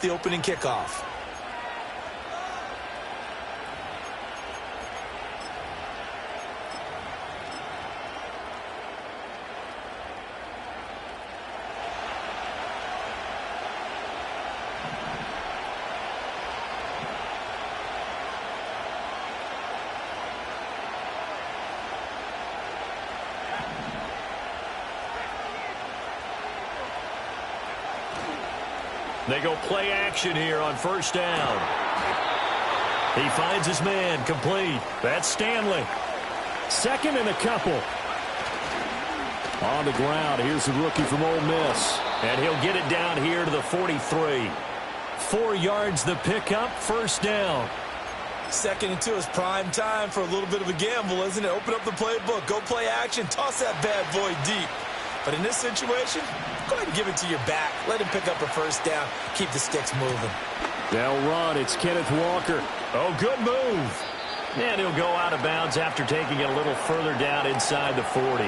the opening kickoff. They go play action here on first down. He finds his man, complete. That's Stanley. Second and a couple. On the ground, here's the rookie from Ole Miss. And he'll get it down here to the 43. 4 yards the pickup, first down. 2nd and 2 is prime time for a little bit of a gamble, isn't it? Open up the playbook, go play action, toss that bad boy deep. But in this situation, go ahead and give it to your back. Let him pick up a first down. Keep the sticks moving. They'll run. It's Kenneth Walker. Oh, good move. And he'll go out of bounds after taking it a little further down inside the 40.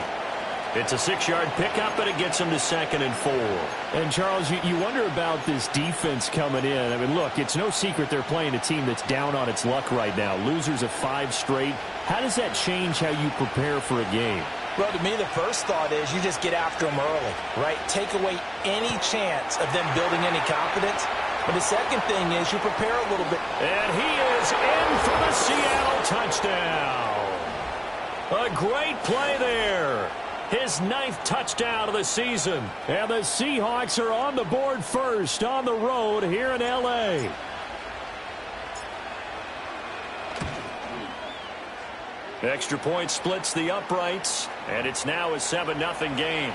It's a 6-yard pickup, and it gets him to 2nd and 4. And, Charles, you wonder about this defense coming in. I mean, look, it's no secret they're playing a team that's down on its luck right now. Losers of 5 straight. How does that change how you prepare for a game? Well, to me, the first thought is you just get after them early, right? Take away any chance of them building any confidence. But the second thing is you prepare a little bit. And he is in for the Seattle touchdown. A great play there. His 9th touchdown of the season. And the Seahawks are on the board first on the road here in L.A. Extra point splits the uprights, and it's now a 7-0 game.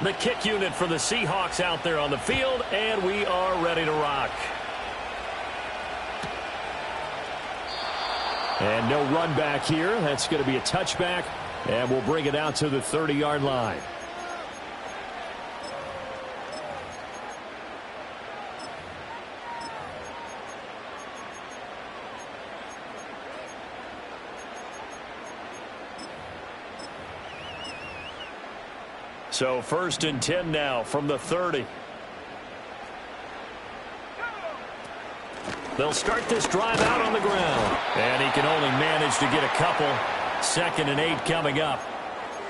The kick unit for the Seahawks out there on the field, and we are ready to rock. And no run back here. That's going to be a touchback, and we'll bring it out to the 30-yard line. So 1st and 10 now from the 30. They'll start this drive out on the ground. And he can only manage to get a couple. 2nd and 8 coming up.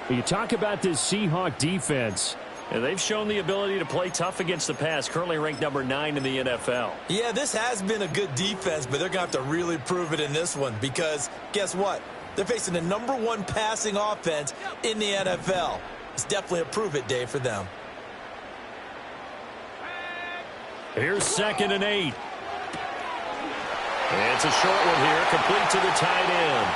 You talk about this Seahawk defense. And they've shown the ability to play tough against the pass. Currently ranked number 9 in the NFL. Yeah, this has been a good defense, but they're going to have to really prove it in this one. Because guess what? They're facing the number 1 passing offense in the NFL. It's definitely a prove-it day for them. Here's 2nd and 8. It's a short one here, complete to the tight end.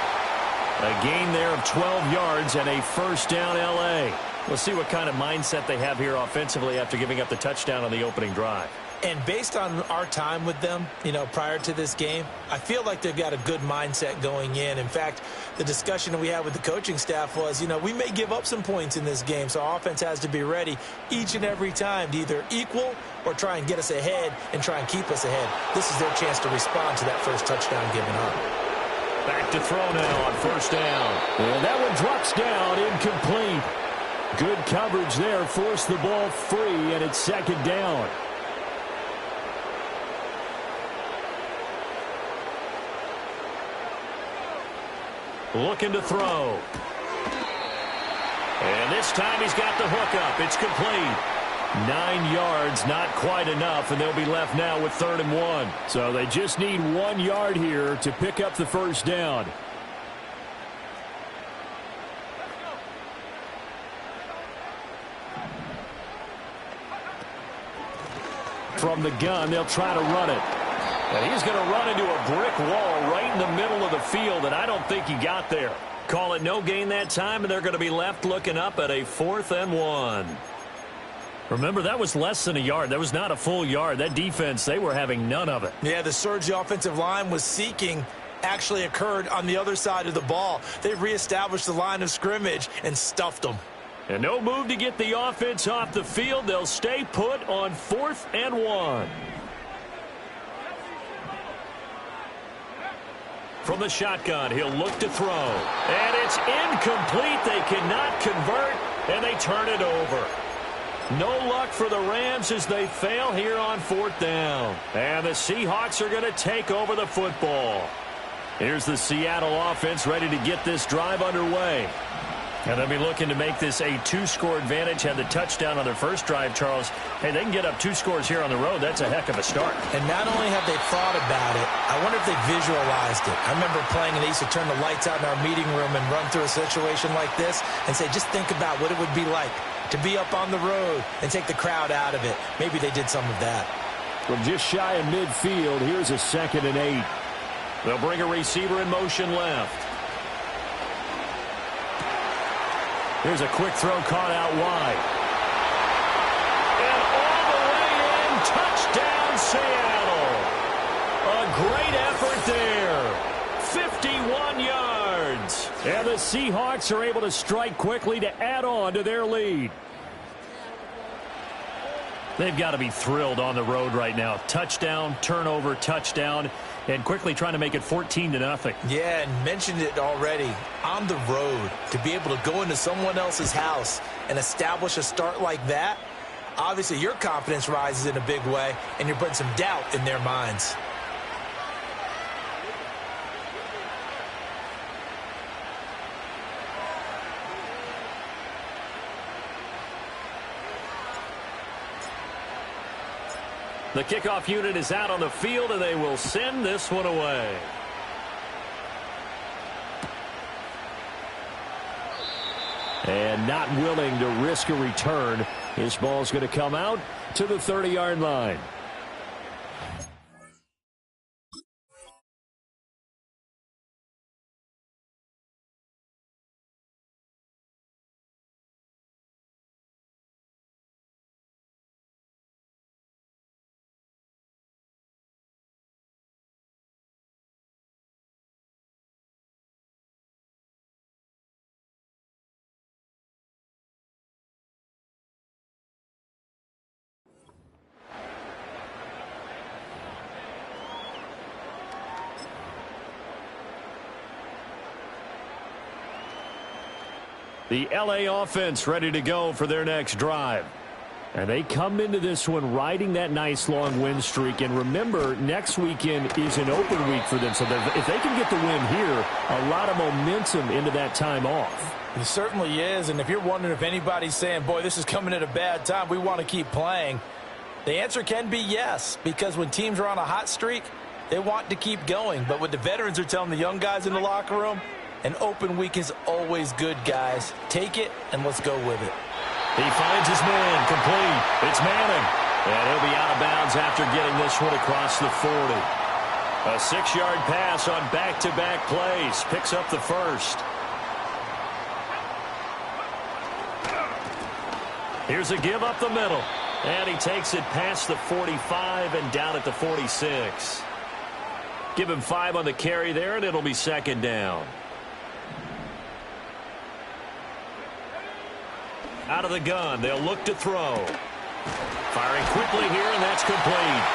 A gain there of 12 yards and a first down L.A. We'll see what kind of mindset they have here offensively after giving up the touchdown on the opening drive. And based on our time with them, prior to this game, I feel like they've got a good mindset going in. In fact, the discussion that we had with the coaching staff was, we may give up some points in this game, so our offense has to be ready each and every time to either equal or try and get us ahead and try and keep us ahead. This is their chance to respond to that first touchdown given up. Back to throw now on first down. And that one drops down, incomplete. Good coverage there, forced the ball free, and it's 2nd down. Looking to throw. And this time he's got the hook up. It's complete. 9 yards, not quite enough, and they'll be left now with 3rd and 1. So they just need 1 yard here to pick up the first down. From the gun, they'll try to run it. And he's going to run into a brick wall right in the middle of the field, and I don't think he got there. Call it no gain that time, and they're going to be left looking up at a 4th and 1. Remember, that was less than a yard. That was not a full yard. That defense, they were having none of it. Yeah, the surge the offensive line was seeking actually occurred on the other side of the ball. They reestablished the line of scrimmage and stuffed them. And no move to get the offense off the field. They'll stay put on 4th and 1. From the shotgun, he'll look to throw. And it's incomplete. They cannot convert. And they turn it over. No luck for the Rams as they fail here on 4th down. And the Seahawks are going to take over the football. Here's the Seattle offense ready to get this drive underway. And they'll be looking to make this a 2-score advantage. Had the touchdown on their first drive, Charles. Hey, they can get up 2 scores here on the road. That's a heck of a start. And not only have they thought about it, I wonder if they visualized it. I remember playing and they used to turn the lights out in our meeting room and run through a situation like this and say, just think about what it would be like to be up on the road and take the crowd out of it. Maybe they did some of that. From just shy of midfield, here's a 2nd and 8. They'll bring a receiver in motion left. Here's a quick throw caught out wide. And all the way in, touchdown Seattle. A great effort there. 51 yards. And the Seahawks are able to strike quickly to add on to their lead. They've got to be thrilled on the road right now. Touchdown, turnover, touchdown, and quickly trying to make it 14-0. Yeah, and mentioned it already. On the road, to be able to go into someone else's house and establish a start like that, obviously your confidence rises in a big way, and you're putting some doubt in their minds. The kickoff unit is out on the field, and they will send this one away. And not willing to risk a return. His ball's going to come out to the 30-yard line. The LA offense ready to go for their next drive. And they come into this one riding that nice long win streak. And remember, next weekend is an open week for them. So if they can get the win here, a lot of momentum into that time off. It certainly is. And if you're wondering if anybody's saying, boy, this is coming at a bad time, we want to keep playing, the answer can be yes. Because when teams are on a hot streak, they want to keep going. But what the veterans are telling the young guys in the locker room, an open week is always good, guys. Take it, and let's go with it. He finds his man, complete. It's Manning. And he'll be out of bounds after getting this one across the 40. A 6-yard pass on back-to-back plays. Picks up the first. Here's a give up the middle. And he takes it past the 45 and down at the 46. Give him 5 on the carry there, and it'll be 2nd down. Out of the gun, they'll look to throw. Firing quickly here, and that's complete.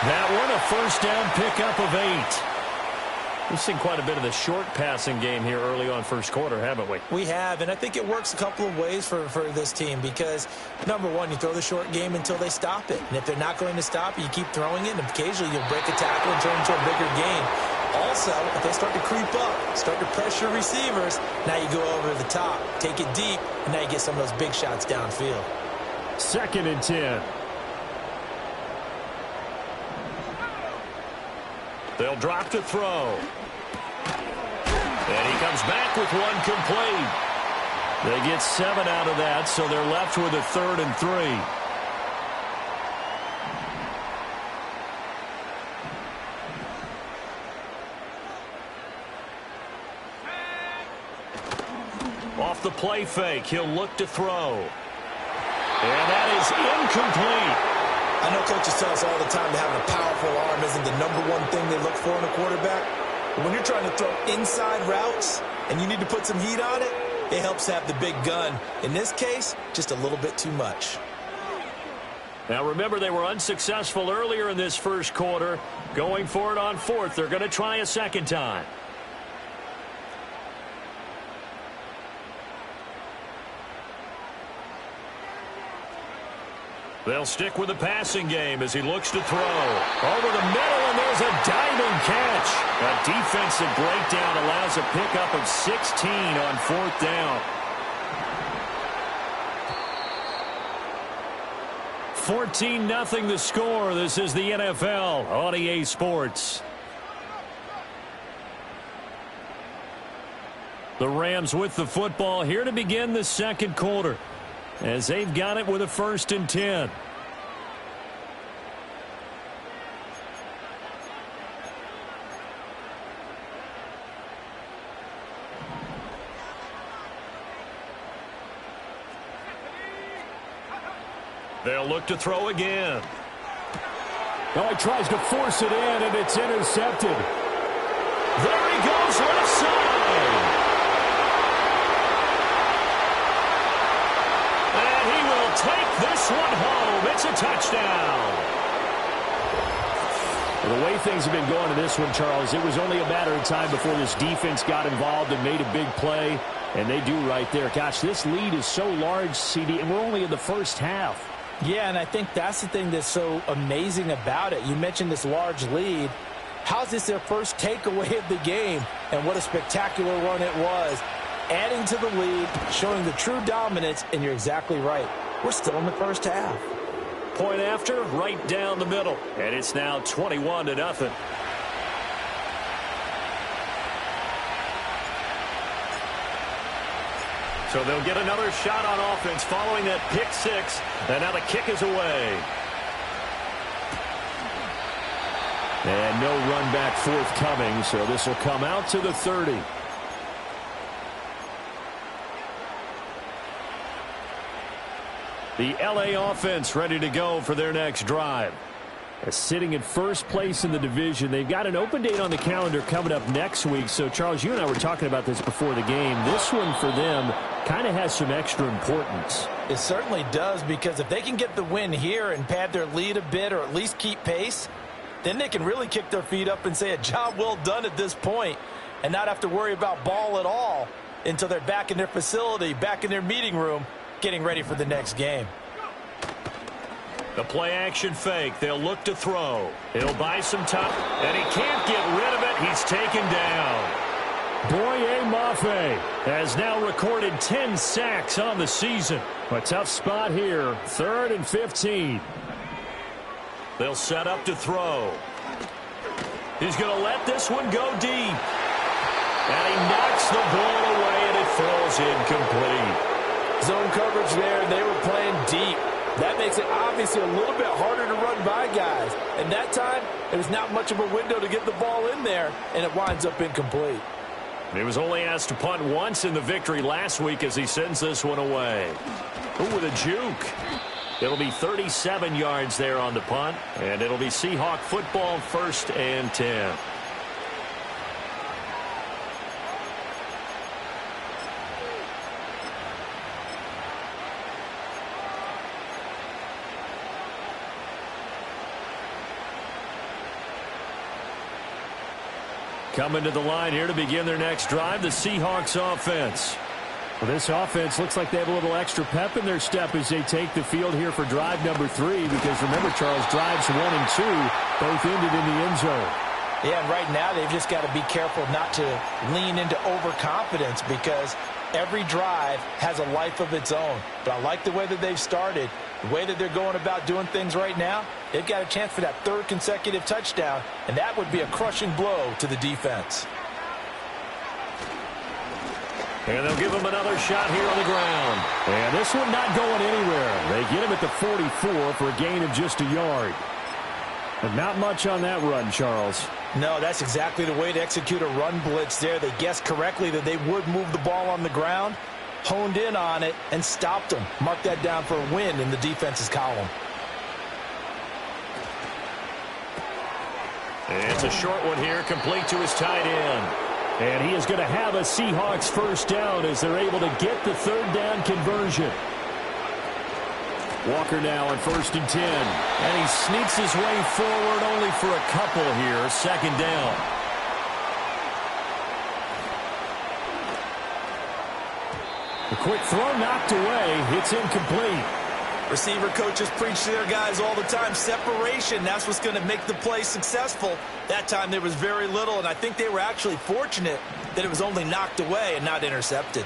That one, a first down pickup of 8. We've seen quite a bit of the short passing game here early on first quarter, haven't we? We have, and I think it works a couple of ways for this team because, number one, you throw the short game until they stop it. And if they're not going to stop it, you keep throwing it, and occasionally you'll break a tackle and turn it into a bigger gain. Also, if they start to creep up, start to pressure receivers, now you go over the top, take it deep, and now you get some of those big shots downfield. 2nd and 10. They'll drop to throw. And he comes back with one complete. They get 7 out of that, so they're left with a 3rd and 3. Off the play fake, he'll look to throw. And that is incomplete. I know coaches tell us all the time that having a powerful arm isn't the number one thing they look for in a quarterback. But when you're trying to throw inside routes and you need to put some heat on it, it helps have the big gun. In this case, just a little bit too much. Now remember, they were unsuccessful earlier in this first quarter. Going for it on 4th. They're going to try a second time. They'll stick with the passing game as he looks to throw. Over the middle, and there's a diving catch. A defensive breakdown allows a pickup of 16 on 4th down. 14-0 the score. This is the NFL on EA Sports. The Rams with the football here to begin the second quarter, as they've got it with a 1st and 10. They'll look to throw again. Oh, he tries to force it in, and it's intercepted. There he goes, left side. And he will take this one home. It's a touchdown. Well, the way things have been going in this one, Charles, it was only a matter of time before this defense got involved and made a big play, and they do right there. Gosh, this lead is so large, CD, and we're only in the first half. Yeah, and I think that's the thing that's so amazing about it. You mentioned this large lead. How's this their first takeaway of the game? And what a spectacular run it was. Adding to the lead, showing the true dominance, and you're exactly right. We're still in the first half. Point after, right down the middle. And it's now 21-0. So they'll get another shot on offense following that pick six. And now the kick is away. And no run back forthcoming, so this will come out to the 30. The LA offense ready to go for their next drive. Sitting in first place in the division. They've got an open date on the calendar coming up next week. So, Charles, you and I were talking about this before the game. This one for them kind of has some extra importance. It certainly does, because if they can get the win here and pad their lead a bit or at least keep pace, then they can really kick their feet up and say a job well done at this point and not have to worry about ball at all until they're back in their facility, back in their meeting room, getting ready for the next game. The play-action fake. They'll look to throw. He'll buy some time, and he can't get rid of it. He's taken down. Boye Mafe has now recorded 10 sacks on the season. A tough spot here. 3rd and 15. They'll set up to throw. He's going to let this one go deep. And he knocks the ball away, and it falls incomplete. Zone coverage there, and they were playing deep. That makes it obviously a little bit harder to run by guys. And that time, there's not much of a window to get the ball in there, and it winds up incomplete. He was only asked to punt once in the victory last week as he sends this one away. Ooh, with a juke. It'll be 37 yards there on the punt, and it'll be Seahawk football, 1st and 10. Coming to the line here to begin their next drive, the Seahawks offense. Well, this offense looks like they have a little extra pep in their step as they take the field here for drive number 3, because remember, Charles, drives 1 and 2 both ended in the end zone. Yeah, and right now they've just got to be careful not to lean into overconfidence, because every drive has a life of its own. But I like the way that they've started, the way that they're going about doing things right now. They've got a chance for that 3rd consecutive touchdown, and that would be a crushing blow to the defense. And they'll give him another shot here on the ground. And this one not going anywhere. They get him at the 44 for a gain of just a yard. And not much on that run, Charles. No, that's exactly the way to execute a run blitz there. They guessed correctly that they would move the ball on the ground, honed in on it, and stopped them. Mark that down for a win in the defense's column. And it's a short one here, complete to his tight end. And he is going to have a Seahawks 1st down as they're able to get the 3rd down conversion. Walker now on 1st and 10. And he sneaks his way forward only for a couple here. 2nd down. The quick throw knocked away. It's incomplete. Receiver coaches preach to their guys all the time. Separation, that's what's going to make the play successful. That time there was very little, and I think they were actually fortunate that it was only knocked away and not intercepted.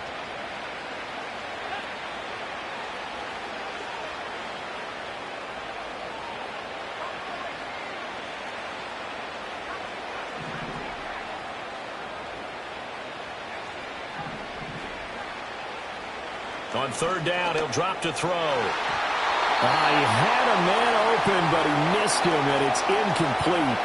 On third down, he'll drop to throw. He had a man open, but he missed him, and it's incomplete.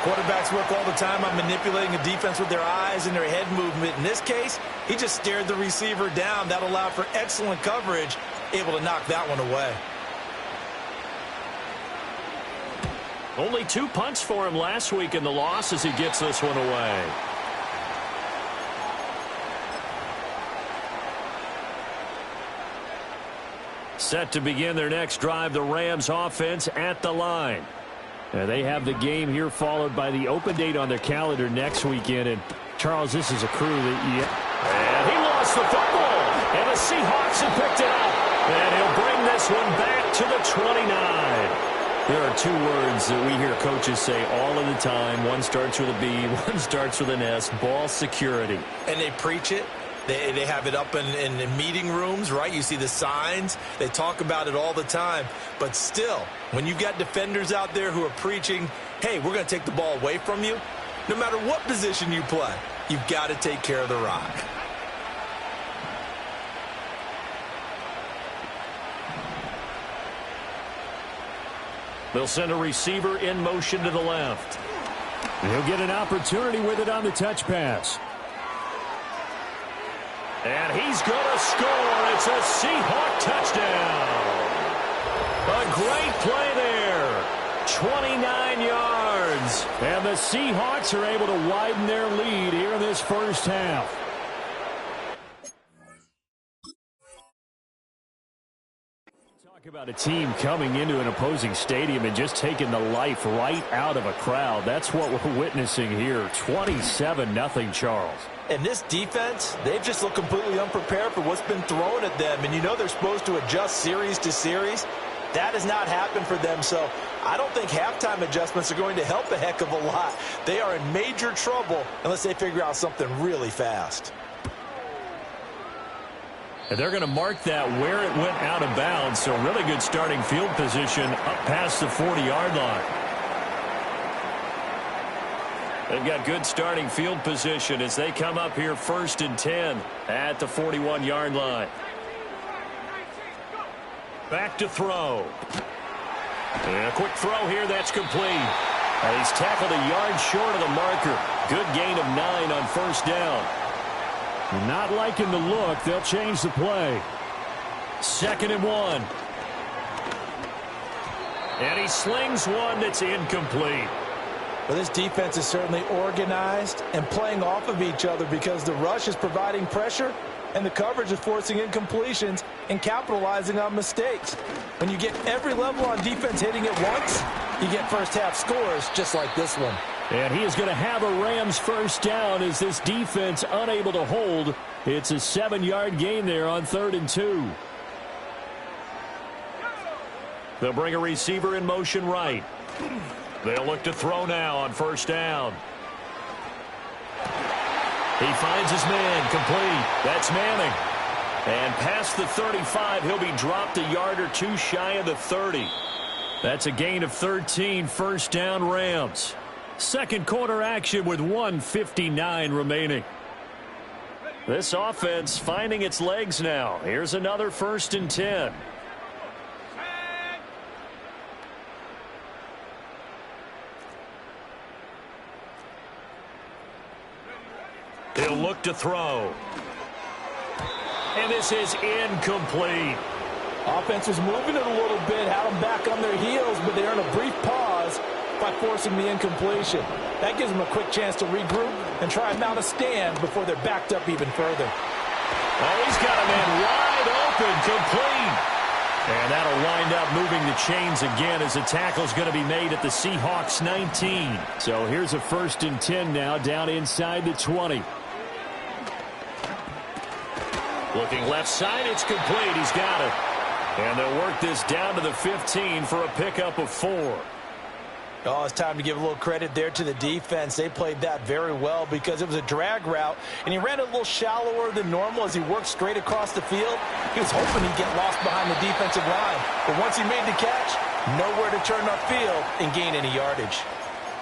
Quarterbacks work all the time on manipulating a defense with their eyes and their head movement. In this case, he just stared the receiver down. That allowed for excellent coverage, able to knock that one away. Only 2 punts for him last week in the loss as he gets this one away. Set to begin their next drive, the Rams offense at the line. They have the game here followed by the open date on their calendar next weekend. And, Charles, this is a crew that And he lost the football. And the Seahawks have picked it up. And he'll bring this one back to the 29. There are 2 words that we hear coaches say all of the time. One starts with a B, one starts with an S, ball security. And they preach it. They have it up in meeting rooms, right? You see the signs. They talk about it all the time. But still, when you've got defenders out there who are preaching, hey, we're going to take the ball away from you, no matter what position you play, you've got to take care of the rock. They'll send a receiver in motion to the left. He'll get an opportunity with it on the touch pass. And he's going to score. It's a Seahawk touchdown. A great play there. 29 yards. And the Seahawks are able to widen their lead here in this first half. Talk about a team coming into an opposing stadium and just taking the life right out of a crowd. That's what we're witnessing here. 27-0, Charles. And this defense, they've just looked completely unprepared for what's been thrown at them. And you know they're supposed to adjust series to series. That has not happened for them. So I don't think halftime adjustments are going to help a heck of a lot. They are in major trouble unless they figure out something really fast. And they're going to mark that where it went out of bounds. So really good starting field position up past the 40-yard line. They've got good starting field position as they come up here 1st and 10 at the 41-yard line. Back to throw. And a quick throw here, that's complete. And he's tackled a yard short of the marker. Good gain of 9 on 1st down. Not liking the look. They'll change the play. 2nd and 1. And he slings one that's incomplete. Well, this defense is certainly organized and playing off of each other because the rush is providing pressure and the coverage is forcing incompletions and capitalizing on mistakes. When you get every level on defense hitting it once, you get first half scores just like this one. And he is going to have a Rams first down as this defense unable to hold. It's a 7-yard gain there on 3rd and 2. They'll bring a receiver in motion right. They'll look to throw now on 1st down. He finds his man, complete. That's Manning. And past the 35, he'll be dropped a yard or 2 shy of the 30. That's a gain of 13, 1st down Rams. Second quarter action with 1:59 remaining. This offense finding its legs now. Here's another 1st and 10. He'll look to throw. And this is incomplete. Offense was moving it a little bit, had them back on their heels, but they earned a brief pause by forcing the incompletion. That gives them a quick chance to regroup and try and mount a stand before they're backed up even further. Oh, he's got a man wide open, complete. And that'll wind up moving the chains again as the tackle's going to be made at the Seahawks 19. So here's a 1st and 10 now down inside the 20. Looking left side, it's complete. He's got it. And they'll work this down to the 15 for a pickup of 4. Oh, it's time to give a little credit there to the defense. They played that very well because it was a drag route, and he ran a little shallower than normal as he worked straight across the field. He was hoping he'd get lost behind the defensive line, but once he made the catch, nowhere to turn upfield and gain any yardage.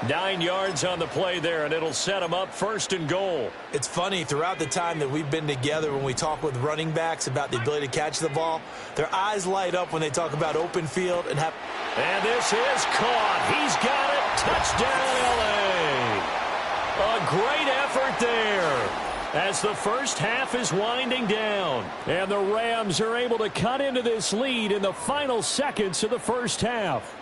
9 yards on the play there, and it'll set him up 1st and goal. It's funny, throughout the time that we've been together, when we talk with running backs about the ability to catch the ball, their eyes light up when they talk about open field and have... And this is caught. He's got it. Touchdown, L.A. A great effort there as the first half is winding down. And the Rams are able to cut into this lead in the final seconds of the first half.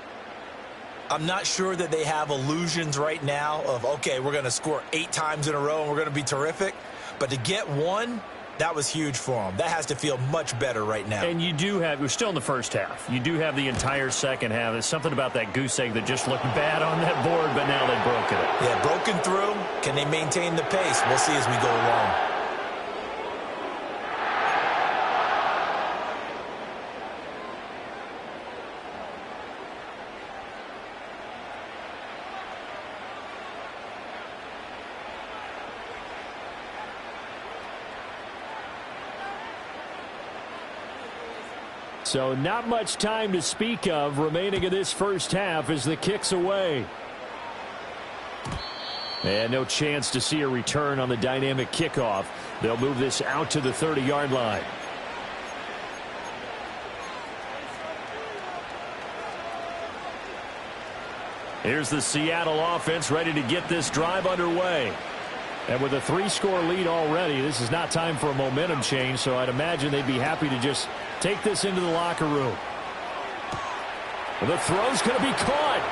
I'm not sure that they have illusions right now of, okay, we're going to score 8 times in a row and we're going to be terrific. But to get one, that was huge for them. That has to feel much better right now. And you do have, we're still in the first half. You do have the entire second half. There's something about that goose egg that just looked bad on that board, but now they've broken it. Yeah, broken through. Can they maintain the pace? We'll see as we go along. So not much time to speak of remaining in this first half as the kick's away. And no chance to see a return on the dynamic kickoff. They'll move this out to the 30-yard line. Here's the Seattle offense ready to get this drive underway. And with a 3-score lead already, this is not time for a momentum change, so I'd imagine they'd be happy to just take this into the locker room. The throw's going to be caught.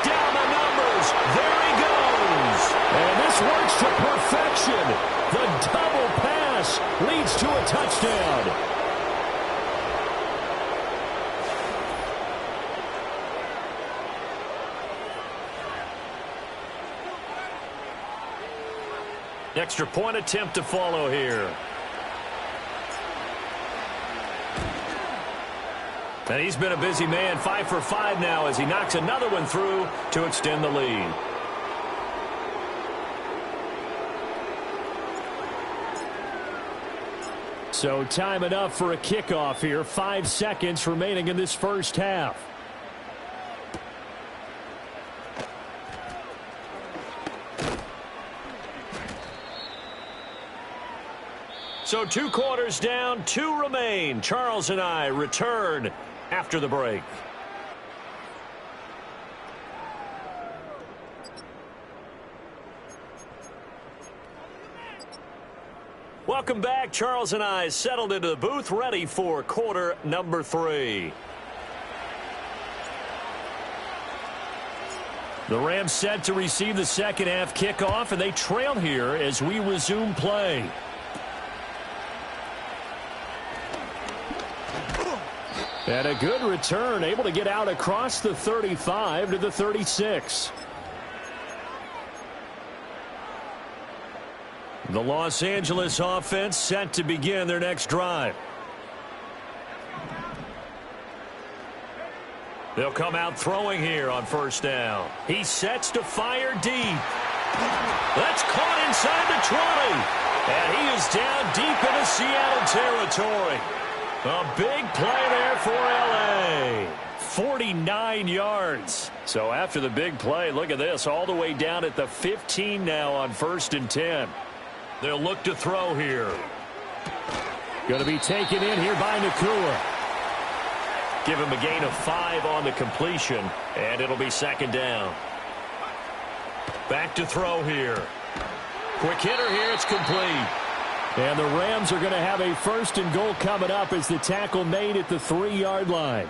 Down the numbers. There he goes. And this works to perfection. The double pass leads to a touchdown. Extra point attempt to follow here. And he's been a busy man, 5 for 5 now as he knocks another one through to extend the lead. So time enough for a kickoff here. 5 seconds remaining in this first half. So 2 quarters down, 2 remain. Charles and I return after the break. Welcome back. Charles and I settled into the booth, ready for quarter number 3. The Rams set to receive the second half kickoff, and they trail here as we resume play. And a good return, able to get out across the 35 to the 36. The Los Angeles offense set to begin their next drive. They'll come out throwing here on first down. He sets to fire deep. That's caught inside the 20. And he is down deep into Seattle territory. A big play there for L.A. 49 yards. So after the big play, look at this, all the way down at the 15 now on 1st and 10. They'll look to throw here. Going to be taken in here by Nakua. Give him a gain of 5 on the completion, and it'll be 2nd down. Back to throw here. Quick hitter here, it's complete. And the Rams are going to have a 1st and goal coming up as the tackle made at the 3-yard line.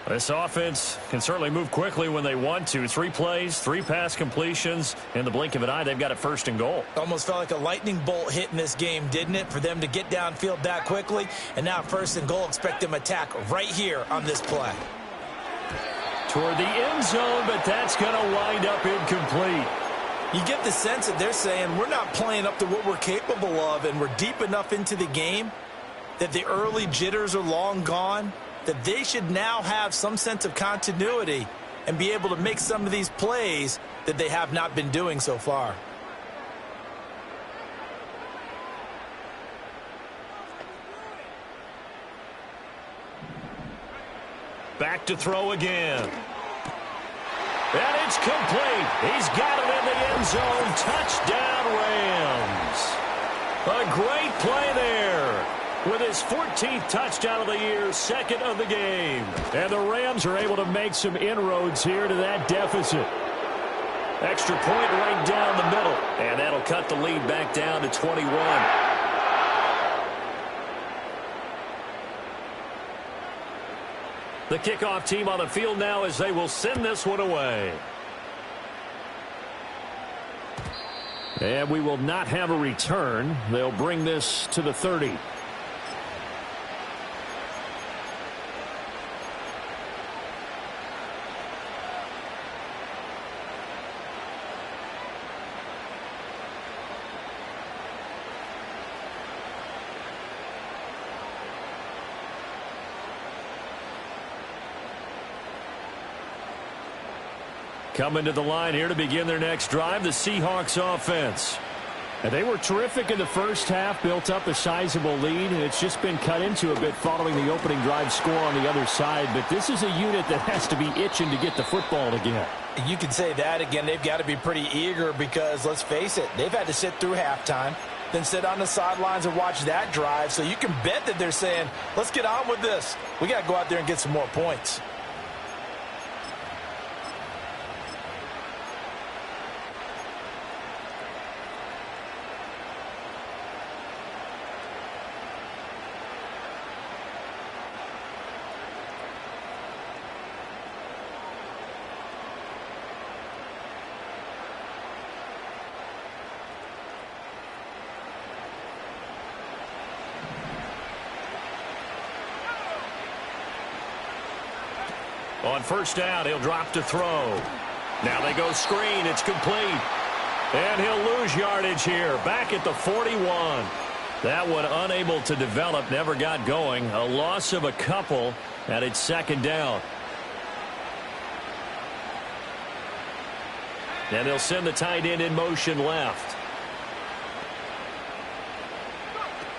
This offense can certainly move quickly when they want to. 3 plays, 3 pass completions. In the blink of an eye, they've got it 1st and goal. Almost felt like a lightning bolt hit in this game, didn't it? For them to get downfield that quickly. And now 1st and goal, expect them to attack right here on this play. Toward the end zone, but that's going to wind up incomplete. You get the sense that they're saying we're not playing up to what we're capable of, and we're deep enough into the game that the early jitters are long gone, that they should now have some sense of continuity and be able to make some of these plays that they have not been doing so far. Back to throw again. And it's complete. He's got it in the end zone. Touchdown, Rams. A great play there. With his 14th touchdown of the year, second of the game. And the Rams are able to make some inroads here to that deficit. Extra point right down the middle. And that'll cut the lead back down to 21. The kickoff team on the field now as they will send this one away. And we will not have a return. They'll bring this to the 30. Coming to the line here to begin their next drive, the Seahawks offense. And they were terrific in the first half, built up a sizable lead, and it's just been cut into a bit following the opening drive score on the other side. But this is a unit that has to be itching to get the football again. You can say that again. They've got to be pretty eager because, let's face it, they've had to sit through halftime, then sit on the sidelines and watch that drive. So you can bet that they're saying, let's get on with this. We got to go out there and get some more points. On first down, he'll drop to throw. Now they go screen. It's complete. And he'll lose yardage here. Back at the 41. That one unable to develop, never got going. A loss of a couple, and it's second down. And they'll send the tight end in motion left.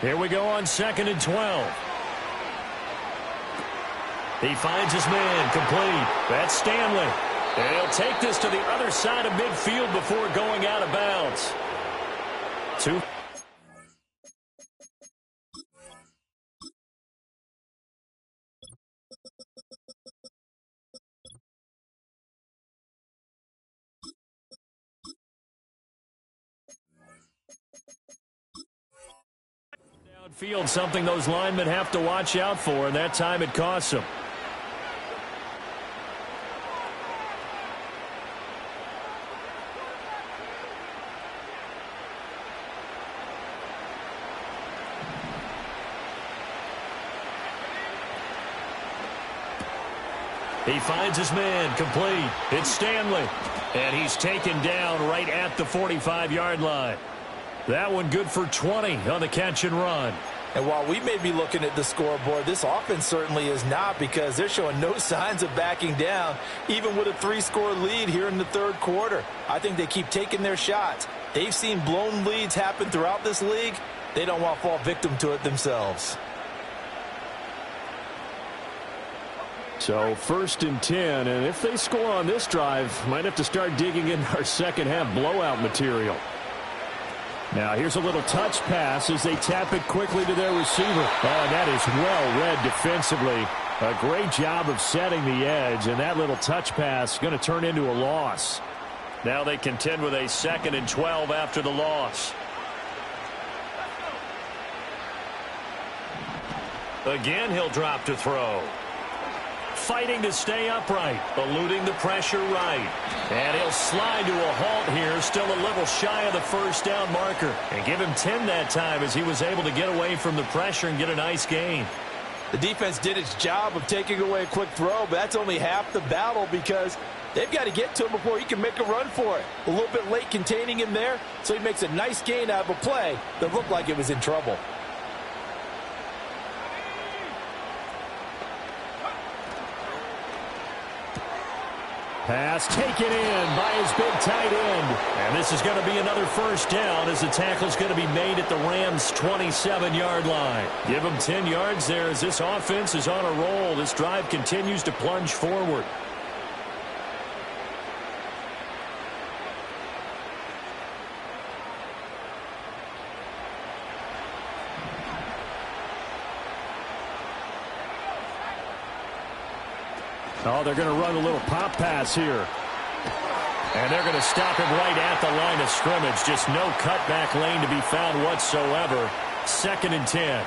Here we go on 2nd and 12. He finds his man, complete. That's Stanley. And he'll take this to the other side of midfield before going out of bounds. Downfield, something those linemen have to watch out for, and that time it costs them. He finds his man, complete. It's Stanley. And he's taken down right at the 45-yard line. That one good for 20 on the catch and run. And while we may be looking at the scoreboard, this offense certainly is not, because they're showing no signs of backing down, even with a 3-score lead here in the third quarter. I think they keep taking their shots. They've seen blown leads happen throughout this league. They don't want to fall victim to it themselves. So 1st and 10, and if they score on this drive, might have to start digging in our second half blowout material. Now here's a little touch pass as they tap it quickly to their receiver. Oh, that is well read defensively. A great job of setting the edge, and that little touch pass going to turn into a loss. Now they contend with a 2nd and 12 after the loss. Again, he'll drop to throw. Fighting to stay upright, eluding the pressure right. And he'll slide to a halt here, still a little shy of the first down marker. And give him 10 that time as he was able to get away from the pressure and get a nice gain. The defense did its job of taking away a quick throw, but that's only half the battle, because they've got to get to him before he can make a run for it. A little bit late containing him there, so he makes a nice gain out of a play that looked like it was in trouble. Pass taken in by his big tight end. And this is going to be another first down as the tackle is going to be made at the Rams' 27-yard line. Give them 10 yards there as this offense is on a roll. This drive continues to plunge forward. Oh, they're going to run a little pop pass here. And they're going to stop him right at the line of scrimmage. Just no cutback lane to be found whatsoever. 2nd and 10.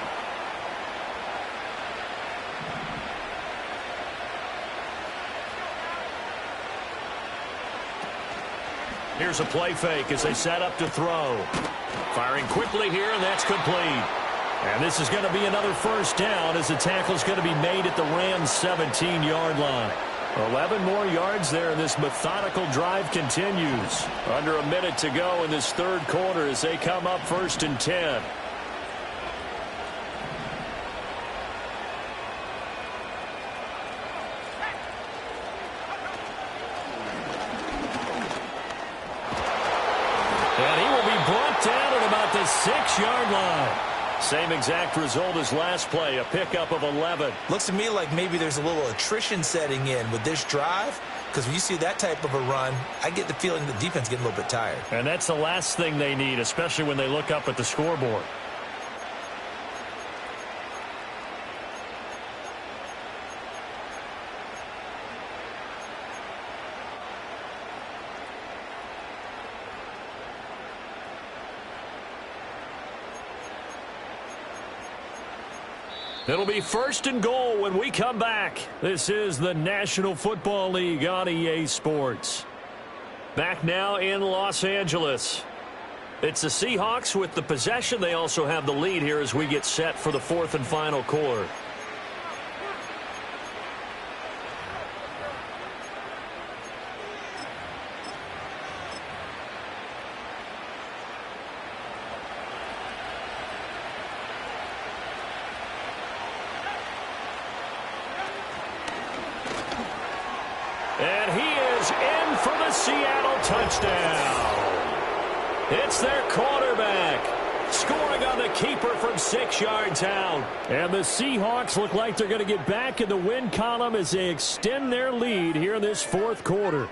Here's a play fake as they set up to throw. Firing quickly here, and that's complete. And this is going to be another first down as the tackle is going to be made at the Rams' 17-yard line. 11 more yards there, and this methodical drive continues. Under a minute to go in this third quarter as they come up 1st and 10. And he will be brought down at about the 6-yard line. Same exact result as last play, a pickup of 11. Looks to me like maybe there's a little attrition setting in with this drive, because when you see that type of a run, I get the feeling the defense getting a little bit tired. And that's the last thing they need, especially when they look up at the scoreboard. It'll be 1st and goal when we come back. This is the National Football League on EA Sports. Back now in Los Angeles. It's the Seahawks with the possession. They also have the lead here as we get set for the 4th and final quarter. And he is in for the Seattle touchdown. It's their quarterback scoring on the keeper from 6 yards out. And the Seahawks look like they're going to get back in the win column as they extend their lead here in this 4th quarter.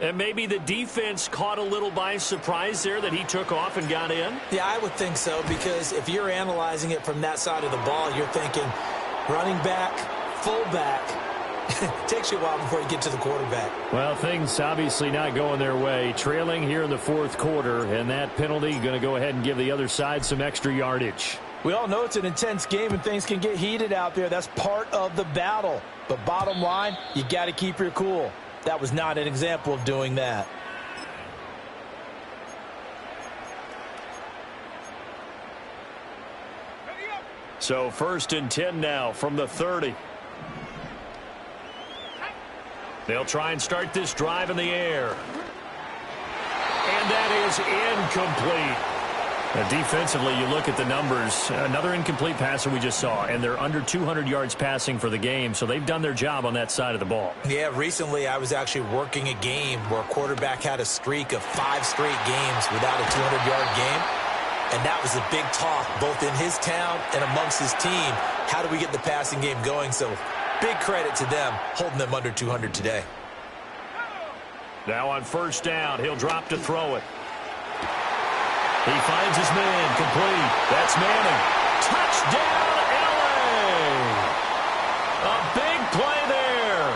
And maybe the defense caught a little by surprise there that he took off and got in. Yeah, I would think so, because if you're analyzing it from that side of the ball, you're thinking running back, fullback. Takes you a while before you get to the quarterback. Well, things obviously not going their way. Trailing here in the 4th quarter, and that penalty going to go ahead and give the other side some extra yardage. We all know it's an intense game and things can get heated out there. That's part of the battle. But bottom line, you got to keep your cool. That was not an example of doing that. So 1st and 10 now from the 30. They'll try and start this drive in the air. And that is incomplete. Now defensively, you look at the numbers. Another incomplete passer we just saw, and they're under 200 yards passing for the game, so they've done their job on that side of the ball. Yeah, recently I was actually working a game where a quarterback had a streak of 5 straight games without a 200-yard game, and that was a big talk both in his town and amongst his team. How do we get the passing game going? So big credit to them holding them under 200 today. Now on 1st down, he'll drop to throw it. He finds his man, complete. That's Manning. Touchdown, LA! A big play there.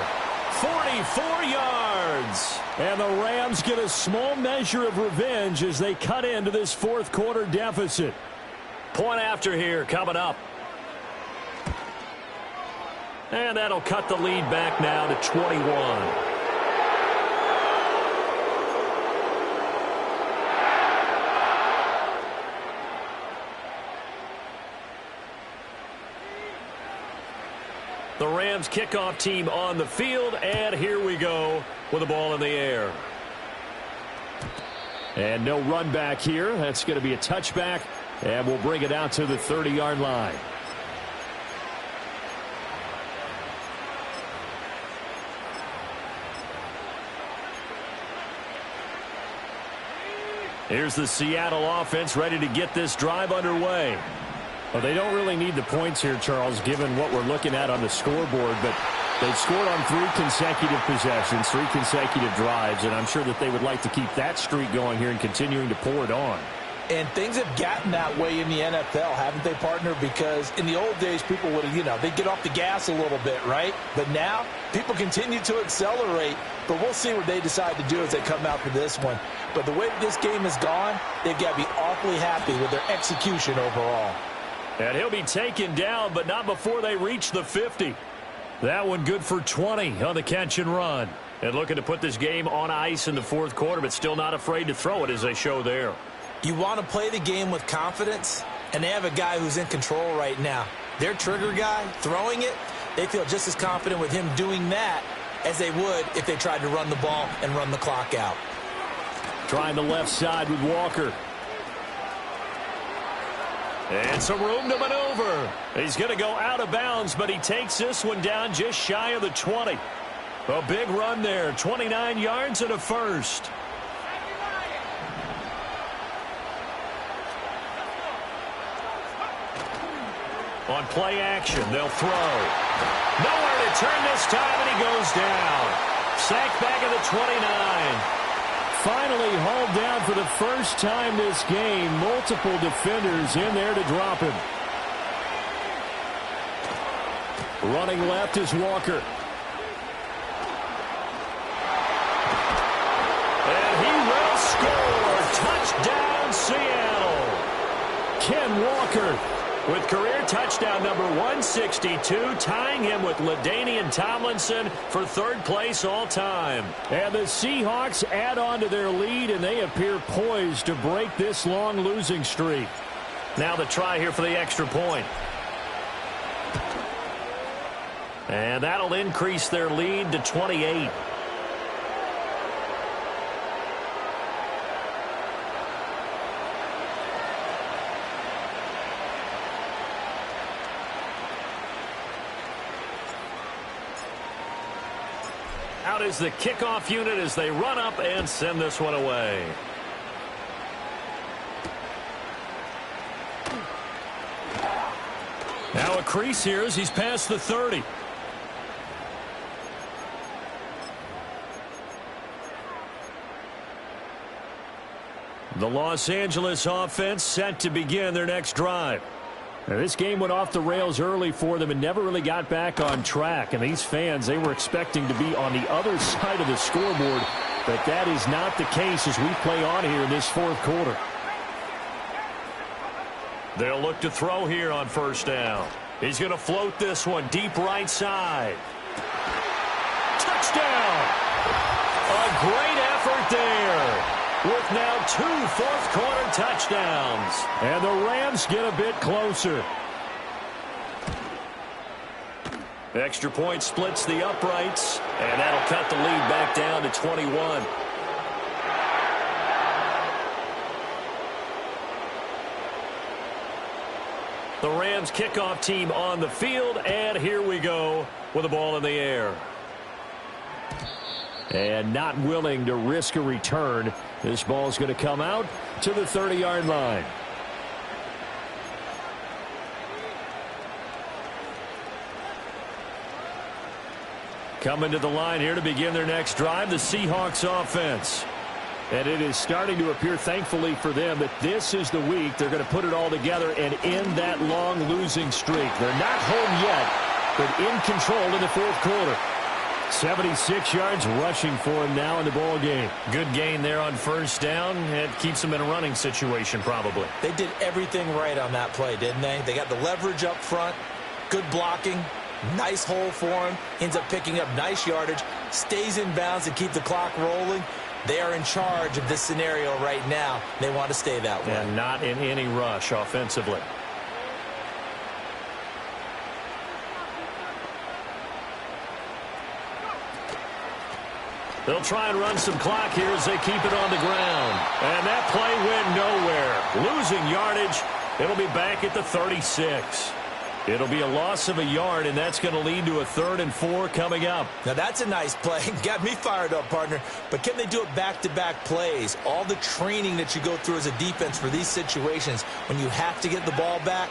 44 yards. And the Rams get a small measure of revenge as they cut into this 4th quarter deficit. Point after here coming up. And that'll cut the lead back now to 21. The Rams kickoff team on the field, and here we go with the ball in the air. And no run back here. That's going to be a touchback, and we'll bring it out to the 30-yard line. Here's the Seattle offense ready to get this drive underway. Well, they don't really need the points here, Charles, given what we're looking at on the scoreboard, but they've scored on 3 consecutive possessions, 3 consecutive drives, and I'm sure that they would like to keep that streak going here and continuing to pour it on. And things have gotten that way in the NFL, haven't they, partner? Because in the old days, people would have, they'd get off the gas a little bit, right? But now, people continue to accelerate. But we'll see what they decide to do as they come out for this one. But the way this game has gone, they've got to be awfully happy with their execution overall. And he'll be taken down, but not before they reach the 50. That one good for 20 on the catch and run. And looking to put this game on ice in the fourth quarter, but still not afraid to throw it as they show there. You want to play the game with confidence, and they have a guy who's in control right now. Their trigger guy, throwing it, they feel just as confident with him doing that as they would if they tried to run the ball and run the clock out. Trying the left side with Walker. And some room to maneuver. He's going to go out of bounds, but he takes this one down just shy of the 20. A big run there, 29 yards and a first. On play action, they'll throw. Nowhere to turn this time, and he goes down. Sacked back at the 29. Finally hauled down for the first time this game. Multiple defenders in there to drop him. Running left is Walker. And he will score. Touchdown, Seattle. Ken Walker with career touchdown number 162, tying him with LaDainian Tomlinson for third place all time. And the Seahawks add on to their lead, and they appear poised to break this long losing streak. Now the try here for the extra point. And that'll increase their lead to 28. Out is the kickoff unit as they run up and send this one away. Now a crease here as he's past the 30. The Los Angeles offense set to begin their next drive. Now, this game went off the rails early for them and never really got back on track. And these fans, they were expecting to be on the other side of the scoreboard. But that is not the case as we play on here in this fourth quarter. They'll look to throw here on first down. He's going to float this one deep right side. Touchdown! A great effort there. With now 2 fourth-quarter touchdowns. And the Rams get a bit closer. Extra point splits the uprights, and that'll cut the lead back down to 21. The Rams kickoff team on the field, and here we go with the ball in the air. And not willing to risk a return. This ball's going to come out to the 30-yard line. Coming to the line here to begin their next drive, the Seahawks offense. And it is starting to appear, thankfully for them, that this is the week they're going to put it all together and end that long losing streak. They're not home yet, but in control in the fourth quarter. 76 yards rushing for him now in the ball game. Good gain there on first down. It keeps him in a running situation probably. They did everything right on that play, didn't they? They got the leverage up front, good blocking, nice hole for him, ends up picking up nice yardage, stays in bounds to keep the clock rolling. They are in charge of this scenario right now. They want to stay that way. And not in any rush offensively. They'll try and run some clock here as they keep it on the ground. And that play went nowhere. Losing yardage. It'll be back at the 36. It'll be a loss of a yard, and that's going to lead to a 3rd and 4 coming up. Now, that's a nice play. Got me fired up, partner. But can they do it back-to-back plays? All the training that you go through as a defense for these situations, when you have to get the ball back,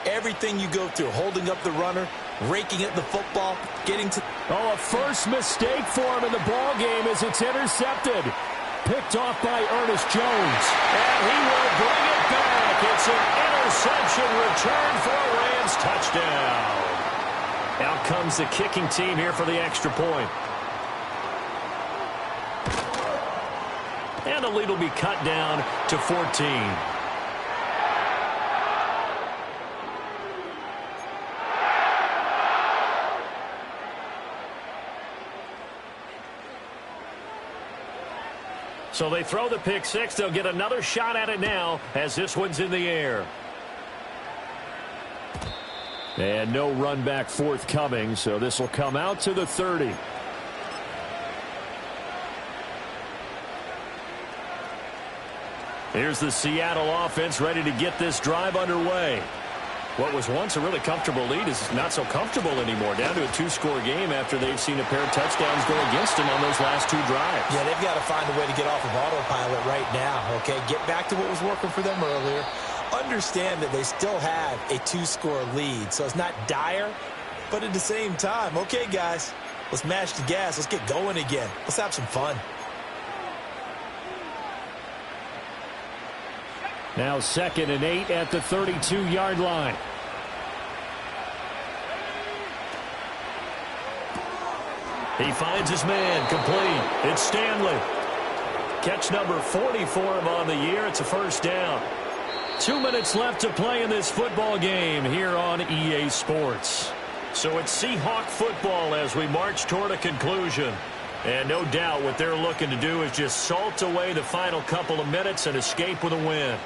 everything you go through, holding up the runner, raking at the football, getting to... Oh, a first mistake for him in the ball game as it's intercepted. Picked off by Ernest Jones. And he will bring it back. It's an interception return for a Rams touchdown. Out comes the kicking team here for the extra point. And the lead will be cut down to 14. So they throw the pick six. They'll get another shot at it now as this one's in the air. And no run back forthcoming, so this will come out to the 30. Here's the Seattle offense ready to get this drive underway. What was once a really comfortable lead is not so comfortable anymore. Down to a 2-score game after they've seen a pair of touchdowns go against them on those last 2 drives. Yeah, they've got to find a way to get off of autopilot right now, okay? Get back to what was working for them earlier. Understand that they still have a 2-score lead, so it's not dire, but at the same time, okay, guys, let's mash the gas. Let's get going again. Let's have some fun. Now 2nd and 8 at the 32-yard line. He finds his man, complete. It's Stanley. Catch number 40 for him on the year. It's a first down. 2 minutes left to play in this football game here on EA Sports. So it's Seahawk football as we march toward a conclusion. And no doubt what they're looking to do is just salt away the final couple of minutes and escape with a win.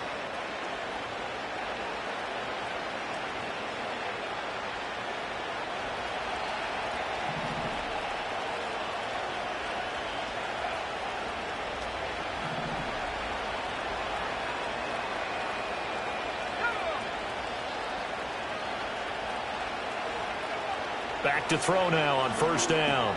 Back to throw now on first down.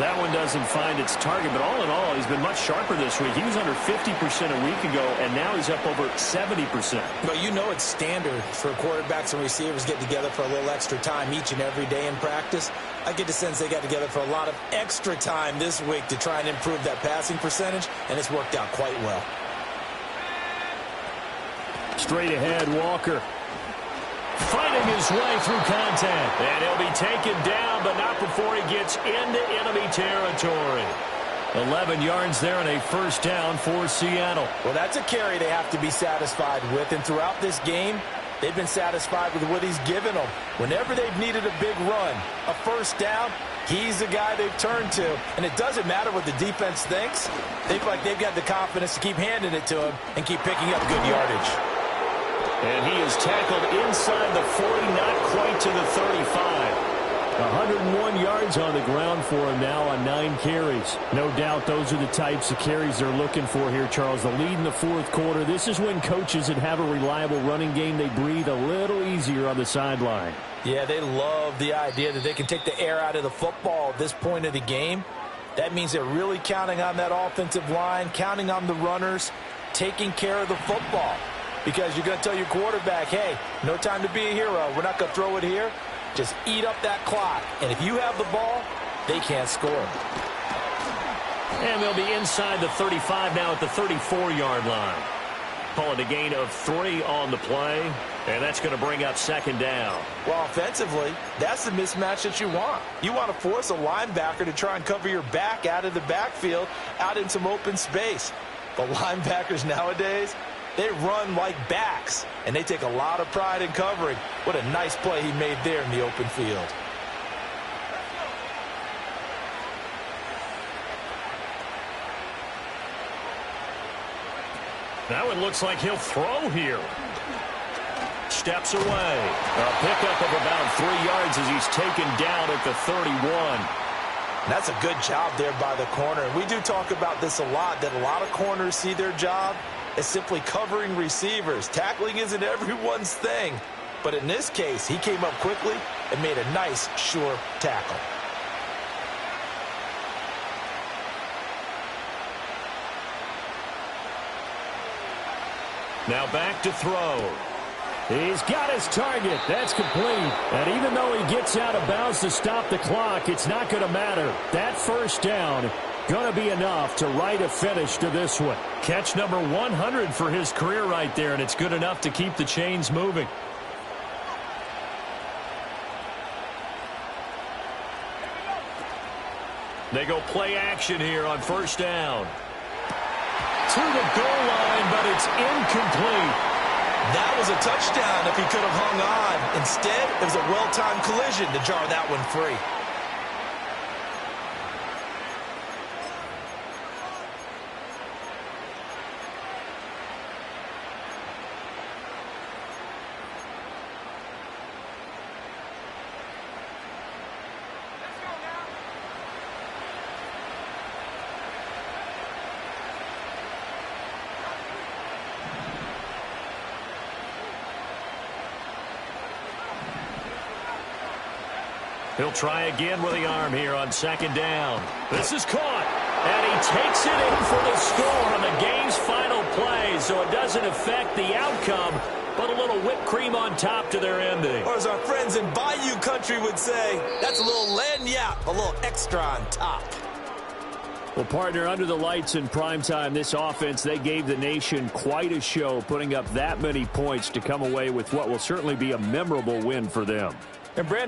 That one doesn't find its target, but all in all, he's been much sharper this week. He was under 50% a week ago, and now he's up over 70%. But you know it's standard for quarterbacks and receivers get together for a little extra time each and every day in practice. I get the sense they got together for a lot of extra time this week to try and improve that passing percentage, and it's worked out quite well. Straight ahead, Walker. Fighting his way through contact. And he'll be taken down, but not before he gets into enemy territory. 11 yards there and a first down for Seattle. Well, that's a carry they have to be satisfied with. And throughout this game, they've been satisfied with what he's given them. Whenever they've needed a big run, a first down, he's the guy they've turned to. And it doesn't matter what the defense thinks. They feel like they've got the confidence to keep handing it to him and keep picking up good yardage. And he is tackled inside the 40, not quite to the 35. 101 yards on the ground for him now on 9 carries. No doubt those are the types of carries they're looking for here, Charles. The lead in the fourth quarter. This is when coaches that have a reliable running game, they breathe a little easier on the sideline. Yeah, they love the idea that they can take the air out of the football at this point of the game. That means they're really counting on that offensive line, counting on the runners, taking care of the football. Because you're going to tell your quarterback, hey, no time to be a hero. We're not going to throw it here. Just eat up that clock. And if you have the ball, they can't score. And they'll be inside the 35 now at the 34-yard line. Call it a gain of 3 on the play. And that's going to bring up second down. Well, offensively, that's the mismatch that you want. You want to force a linebacker to try and cover your back out of the backfield, out in some open space. But linebackers nowadays, they run like backs, and they take a lot of pride in covering. What a nice play he made there in the open field. Now it looks like he'll throw here. Steps away. A pickup of about 3 yards as he's taken down at the 31. That's a good job there by the corner. And we do talk about this a lot, that a lot of corners see their job as simply covering receivers. Tackling isn't everyone's thing. But in this case, he came up quickly and made a nice, sure tackle. Now back to throw. He's got his target. That's complete. And even though he gets out of bounds to stop the clock, it's not going to matter. That first down going to be enough to write a finish to this one. Catch number 100 for his career right there, and it's good enough to keep the chains moving. They go play action here on first down. To the goal line, but it's incomplete. That was a touchdown if he could have hung on. Instead, it was a well-timed collision to jar that one free. He'll try again with the arm here on second down. This is caught, and he takes it in for the score on the game's final play, so it doesn't affect the outcome, but a little whipped cream on top to their ending. Or as our friends in Bayou Country would say, that's a little lagniappe, a little extra on top. Well, partner, under the lights in primetime, this offense, they gave the nation quite a show, putting up that many points to come away with what will certainly be a memorable win for them. And Brandon,